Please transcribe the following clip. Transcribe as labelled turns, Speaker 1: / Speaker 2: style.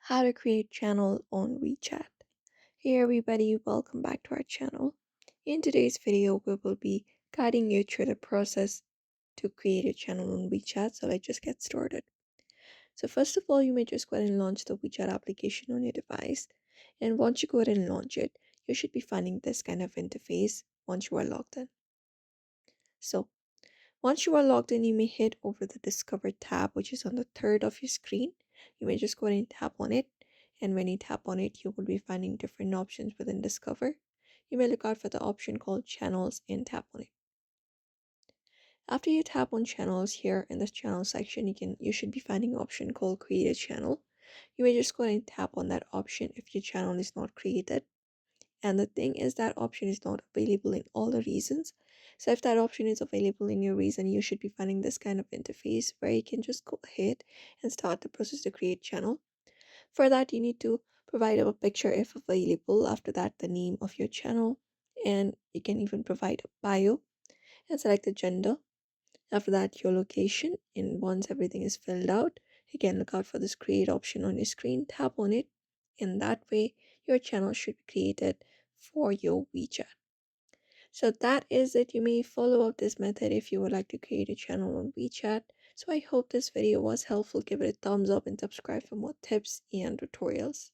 Speaker 1: How to create channel on WeChat. Hey everybody, welcome back to our channel. In today's video, we will be guiding you through the process to create a channel on WeChat. So let's just get started. So first of all, you may just go ahead and launch the WeChat application on your device. And once you go ahead and launch it, you should be finding this kind of interface once you are logged in. So once you are logged in, you may hit over the Discover tab, which is on the third of your screen. You may just go ahead and tap on it. And when you tap on it, you will be finding different options within Discover. You may look out for the option called Channels and tap on it. After you tap on Channels here in the Channel section, you should be finding an option called Create a Channel. You may just go ahead and tap on that option if your channel is not created. And the thing is that option is not available in all the regions. So if that option is available in your region, you should be finding this kind of interface where you can just go ahead and start the process to create channel. For that, you need to provide a picture if available. After that, the name of your channel, and you can even provide a bio and select the gender. After that, your location, and once everything is filled out, you can look out for this create option on your screen, tap on it, and that way your channel should be created for your WeChat. So that is it. You may follow up this method if you would like to create a channel on WeChat. So I hope this video was helpful. Give it a thumbs up and subscribe for more tips and tutorials.